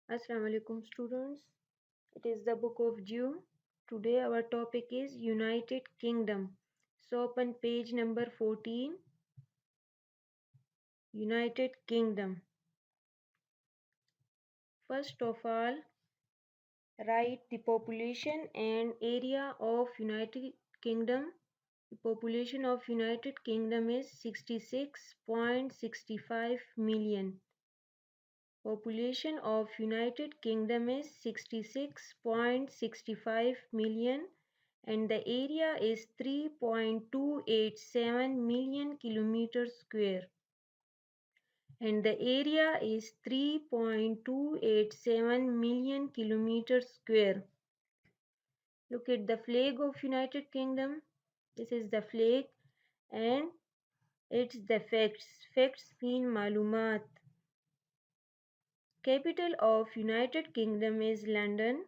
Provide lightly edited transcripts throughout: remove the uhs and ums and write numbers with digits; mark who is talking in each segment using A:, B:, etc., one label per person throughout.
A: Assalamu alaikum students. It is the book of June. Today our topic is United Kingdom. So open page number 14. United Kingdom. First of all, write the population and area of United Kingdom. The population of United Kingdom is 66.65 million. Population of United Kingdom is 66.65 million and the area is 3.287 million kilometers square. And the area is 3.287 million kilometers square. Look at the flag of United Kingdom. This is the flag and it's the facts. Facts mean malumat. Capital of United Kingdom is London.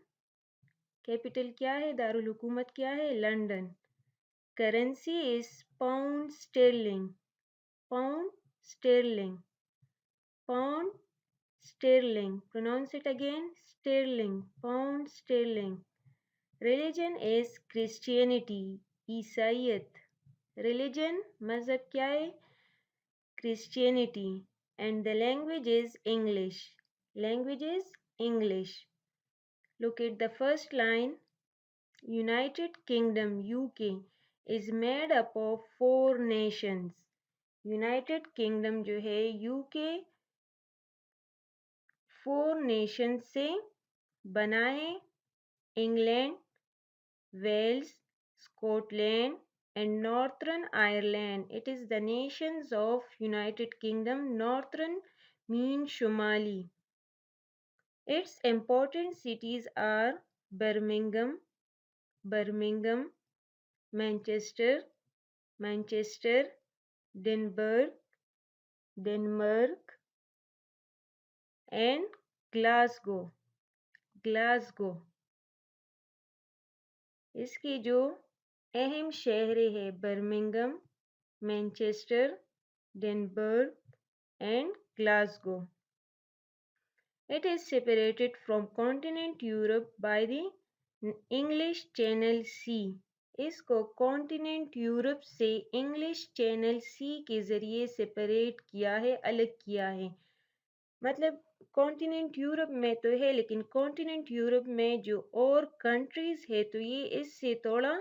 A: Capital क्या है दारुल हुकूमत क्या है London currency is pound sterling pound sterling pound sterling pronounce it again sterling pound sterling religion is Christianity ईसाईयत religion मजहब क्या है Christianity and the language is English language is English look at the first line United Kingdom UK is made up of 4 nations. United Kingdom जो है UK 4 nations से बना है England Wales Scotland and Northern Ireland. It is the nations of United Kingdom. Northern means Shumali. Its important cities are Birmingham, Manchester, Denmark and Glasgow. इसकी जो अहम शहर है Birmingham Manchester Edinburgh and Glasgow It is separated from continent Europe by the English Channel Sea. इसको continent Europe से English channel सी के ज़रिए separate किया है अलग किया है मतलब कॉन्टिनेंट यूरोप में तो है लेकिन कॉन्टिनेंट यूरोप में जो और कंट्रीज़ है तो ये इससे थोड़ा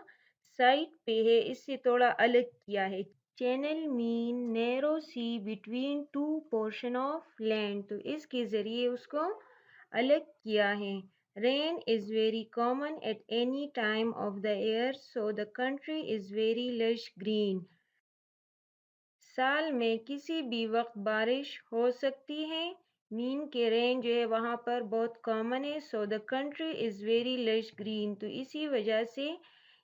A: साइड पे है इससे थोड़ा अलग किया है channel mean narrow sea between two portion of land तो इसके ज़रिए उसको अलग किया है rain is very common at any time of the year so the country is very lush green साल में किसी भी वक्त बारिश हो सकती है मीन के रेन जो है वहाँ पर बहुत कॉमन है सो the country is very lush green तो इसी वजह से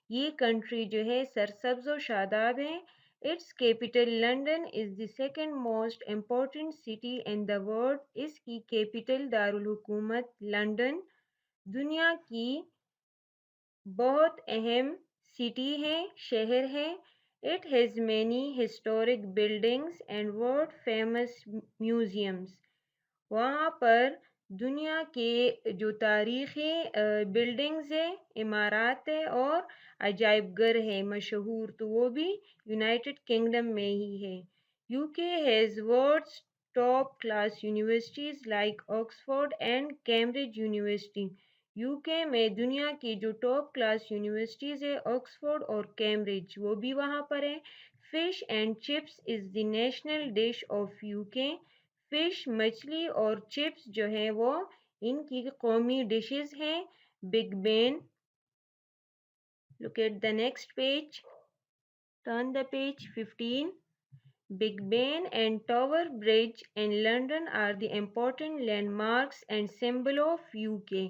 A: ये कंट्री जो है सरसब्ज व शादाब है it's capital London is the second most important city in the world इसकी कैपिटल दारुल हुकूमत लंदन दुनिया की बहुत अहम सिटी है शहर है It has many historic buildings and world famous museums. वहाँ पर दुनिया के जो तारीख़ी बिल्डिंग्स है इमारत है और अजायब घर है मशहूर तो वो भी यूनाइटेड किंगडम में ही है UK has world's top class universities like Oxford and Cambridge University. UK में दुनिया की जो टॉप क्लास यूनिवर्सिटीज़ है ऑक्सफोर्ड और कैम्ब्रिज वो भी वहाँ पर है fish and chips is the national dish of UK fish मछली और चिप्स जो है वो इनकी कौमी डिशेस हैं big Ben look at the next page turn the page 15 Big Ben and Tower Bridge in London are the important landmarks and symbol of UK.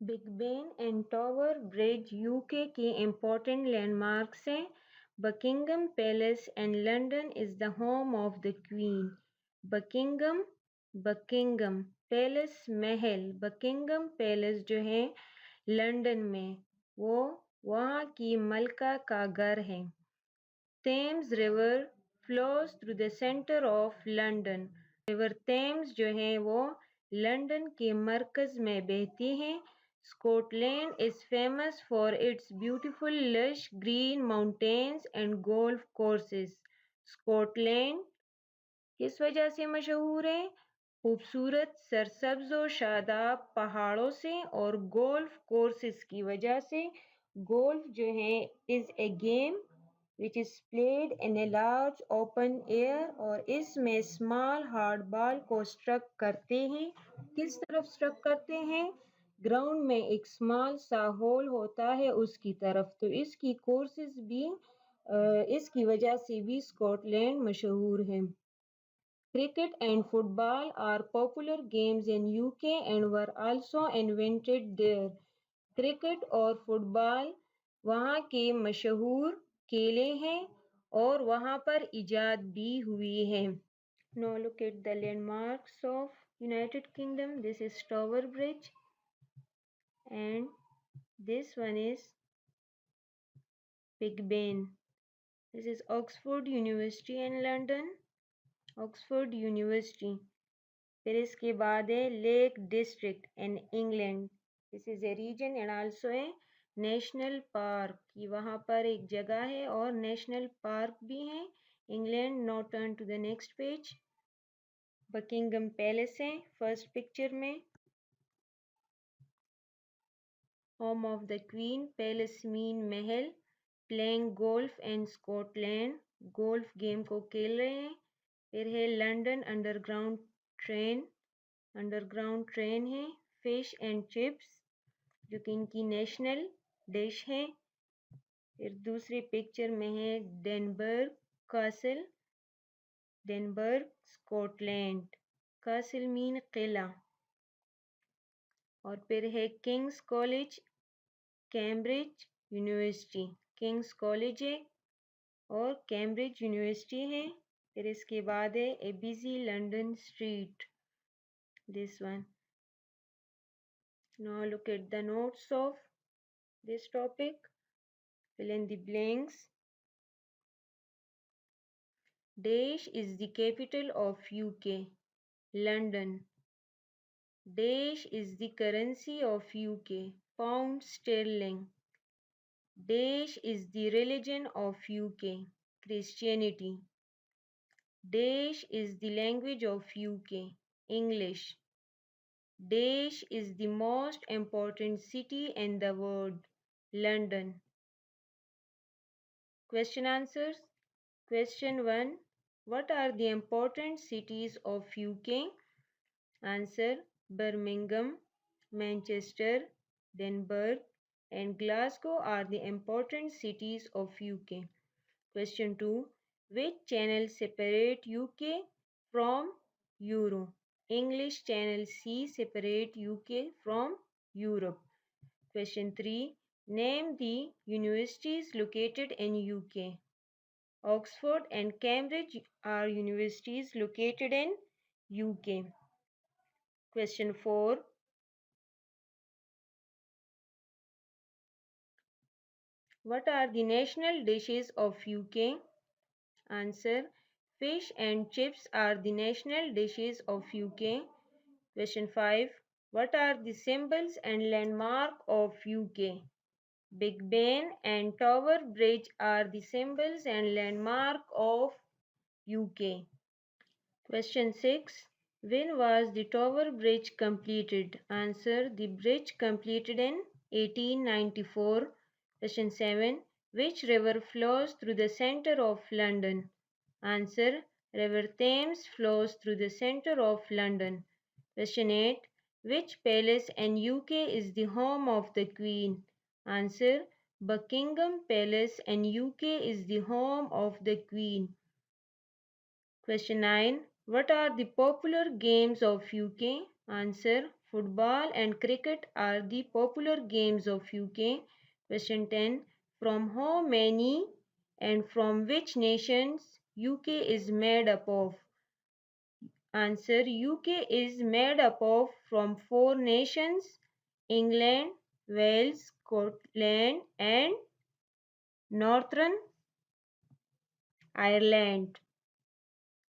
A: Big Ben and tower bridge UK के important landmarks हैं Buckingham palace and London is the home of the queen Buckingham palace Mahal Buckingham palace जो है London में वो वहाँ की मलका का घर है Thames river flows through the centre of London river Thames जो है वो लंदन के मरकज़ में बहती हैं। Scotland is famous for its beautiful lush green mountains and golf courses. Scotland किस वजह से मशहूर है? खूबसूरत सरसब्ज और शादाब पहाड़ों से और गोल्फ कोर्सेस की वजह से। गोल्फ जो है is a game which is played in a large open air और इसमें स्मॉल हार्ड बॉल को स्ट्रक करते हैं। किस तरफ स्ट्रक करते हैं? ग्राउंड में एक स्मॉल सा होल होता है उसकी तरफ। तो इसकी कोर्सेज भी इसकी वजह से भी स्कॉटलैंड मशहूर है। Cricket and football are popular games in UK and were also invented there. Cricket और फुटबॉल वहाँ के मशहूर खेले हैं और वहाँ पर इजाद भी हुई है। Now look at the landmarks of United Kingdom. This is Tower Bridge and this one is Big Ben. This is Oxford University in London. Oxford University. फिर इसके बाद है Lake District in England. This is a region and also a national park. ये वहाँ पर एक जगह है और नेशनल पार्क भी है England. Now turn to the next page. Buckingham palace है फर्स्ट पिक्चर में। Home of the queen. Palace mean महल। Playing golf and Scotland golf game को खेल रहे हैं। फिर है London underground train. Underground train है। फिश एंड चिप्स जो कि इनकी नेशनल डिश है। फिर दूसरी पिक्चर में है Edinburgh castle. Edinburgh Scotland. Castle mean किला। और फिर है King's college Cambridge university. King's college है और कैम्ब्रिज यूनिवर्सिटी है। फिर इसके बाद है a busy London street. This one. Now look at the notes of this topic. Fill in the blanks. Dash is the capital of UK. London. Dash is the currency of UK. Pound sterling. Dash is the religion of UK. Christianity. Dash is the language of UK. English. Dash is the most important city in the world. London. Question answers. Question 1. What are the important cities of UK? Answer. Birmingham, Manchester, Edinburgh and Glasgow are the important cities of UK. Question 2. Which channel separate UK from Euro? English Channel C separate UK from Europe. Question 3. Name the universities located in UK. Oxford and Cambridge are universities located in UK. Question 4. What are the national dishes of UK? Answer. Fish and chips are the national dishes of UK. Question 5. What are the symbols and landmark of UK? Big Ben and Tower Bridge are the symbols and landmark of UK. Question 6. When was the Tower Bridge completed? Answer. The bridge completed in 1894. Question 7. Which river flows through the center of London? Answer. River Thames flows through the center of London. Question 8. Which palace in UK is the home of the Queen? Answer. Buckingham Palace in UK is the home of the Queen. Question 9. What are the popular games of UK? Answer. Football and cricket are the popular games of UK. Question 10. From how many and from which nations UK is made up of? Answer. UK is made up of from 4 nations: England, Wales, Scotland and Northern Ireland.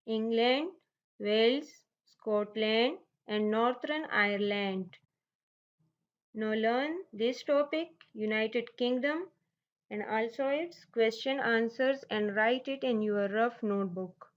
A: England, Wales, Scotland and Northern Ireland. Now learn this topic, United Kingdom, and also its question answers and write it in your rough notebook.